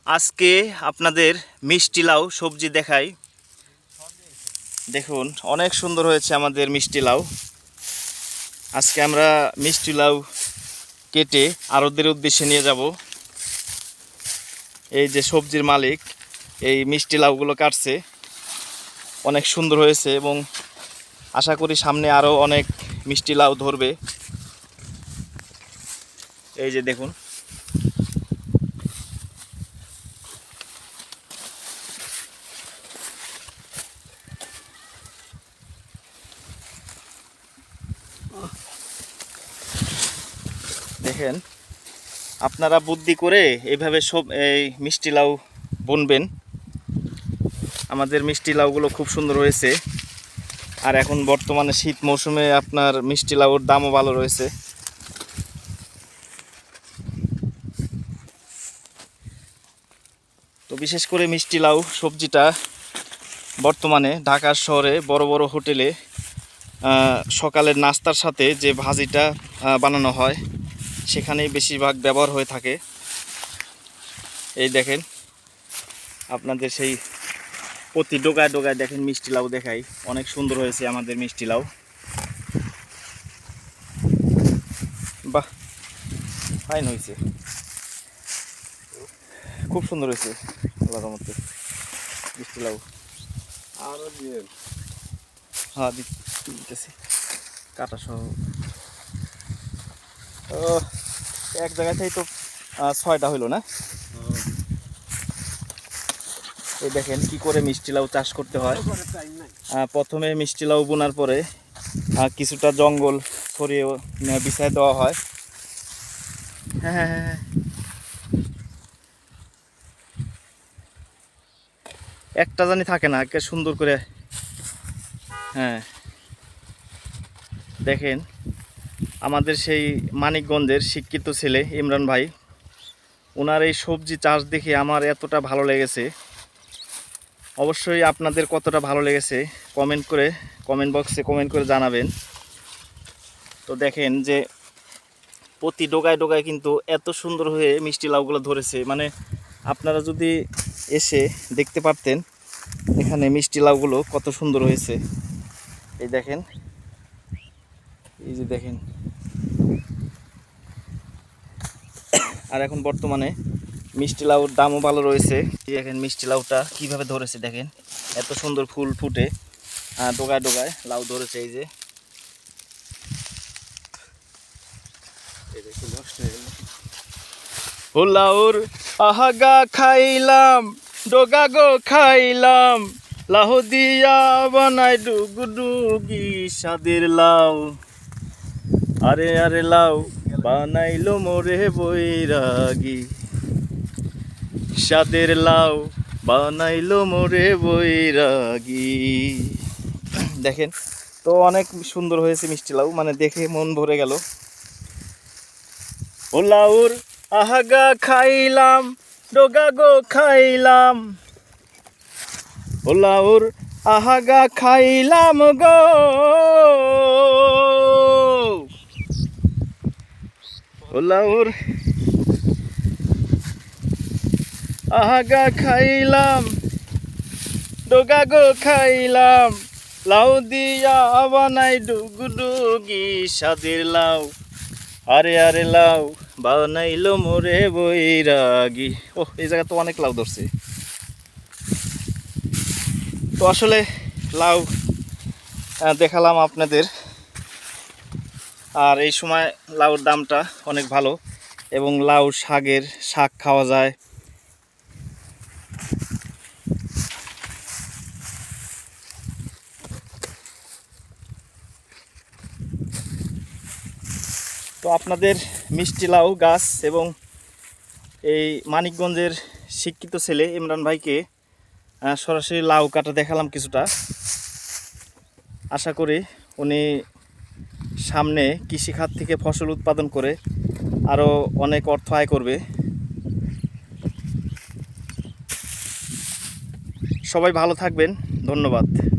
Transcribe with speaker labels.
Speaker 1: আজকে আপনাদের মিষ্টি লাউ সবজি দেখাই। দেখুন অনেক সুন্দর হয়েছে আমাদের মিষ্টি লাউ। আজকে আমরা মিষ্টি লাউ কেটে আড়তদের উদ্দেশ্যে নিয়ে যাব। এই যে সবজির মালিক এই মিষ্টি লাউগুলো কাটছে, অনেক সুন্দর হয়েছে এবং আশা করি সামনে আরও অনেক মিষ্টি লাউ ধরবে। এই যে দেখুন, দেখেন আপনারা বুদ্ধি করে এইভাবে এই মিষ্টি লাউ বুনবেন। আমাদের মিষ্টি লাউগুলো খুব সুন্দর হয়েছে। আর এখন বর্তমানে শীত মৌসুমে আপনার মিষ্টি লাউর দামও ভালো রয়েছে। তো বিশেষ করে মিষ্টি লাউ সবজিটা বর্তমানে ঢাকার শহরে বড় বড় হোটেলে সকালের নাস্তার সাথে যে ভাজিটা বানানো হয় সেখানেই বেশিরভাগ ব্যবহার হয়ে থাকে। এই দেখেন আপনাদের সেই প্রতি ডোগায় ডোগায় দেখেন মিষ্টি লাউ দেখাই, অনেক সুন্দর হয়েছে আমাদের মিষ্টি লাউ। বাহ, ফাইন হয়েছে, খুব সুন্দর হয়েছে আল্লাহর রহমতে মিষ্টি লাউ।
Speaker 2: আরো দিয়ে
Speaker 1: হ্যাঁ দিতেছি কাটা সহ। এক জায়গাতেই তো 6টা হইলো না। এই দেখেন কি করে মিষ্টি লাউ চাষ করতে হয়। প্রথমে মিষ্টি লাউ বোনার পরে কিছুটা জঙ্গল ছড়িয়ে বিছায় দেওয়া হয়। হ্যাঁ হ্যাঁ হ্যাঁ, একটা জানি থাকে না, একে সুন্দর করে। হ্যাঁ দেখেন আমাদের সেই মানিকগঞ্জের শিক্ষিত ছেলে ইমরান ভাই, ওনার এই সবজি চাষ দেখে আমার এতটা ভালো লেগেছে। অবশ্যই আপনাদের কতটা ভালো লেগেছে কমেন্ট বক্সে কমেন্ট করে জানাবেন। তো দেখেন যে প্রতি ডোগায় ডোগায় কিন্তু এত সুন্দর হয়ে মিষ্টি লাউগুলো ধরেছে, মানে আপনারা যদি এসে দেখতে পারতেন এখানে মিষ্টি লাউগুলো কত সুন্দর হয়েছে। এই দেখেন, এই যে দেখেন। আর এখন বর্তমানে মিষ্টি লাউর দামও ভালো রয়েছে। দেখেন মিষ্টি লাউটা কিভাবে ধরেছে, দেখেন এত সুন্দর ফুল ফুটে ডোগায় ডোগায় লাউ ধরেছে। এই যে ও লাউর আহাগা খাইলাম, ডোগা গো খাইলাম, লাউ দিয়া বানাই ডুগডুগি স্বাদের লাউ। আরে আরে লাউ বানাইলো মোরে বৈরাগী, স্বাদের লাউ বানাইলো মোরে বৈরাগী। দেখেন তো অনেক সুন্দর হয়েছে মিষ্টি লাউ, মানে দেখে মন ভরে গেল। ও লাউর আহাগা খাইলাম, ডোগা গো খাইলাম, ও লাউর আহাগা খাইলাম গো, ও লাউর আহাগা খাইলাম, ডোগা গো খাইলাম, লাউ দিয়া বানাই ডুগডুগি স্বাদের লাউ। আরে আরে লাউ বানাইলো মোরে বৈরাগী। ও এই জায়গা তো অনেক লাউ ধরছে। তো আসলে লাউ দেখালাম আপনাদের। আর এই সময় লাউর দামটা অনেক ভালো এবং লাউ শাক খাওয়া যায়। তো আপনাদের মিষ্টি লাউ গাছ এবং এই মানিকগঞ্জের শিক্ষিত ছেলে ইমরান ভাইকে সরাসরি লাউ কাটা দেখালাম কিছুটা। আশা করি উনি সামনে কৃষিখাত থেকে ফসল উৎপাদন করে আরও অনেক অর্থ আয় করবে। সবাই ভালো থাকবেন, ধন্যবাদ।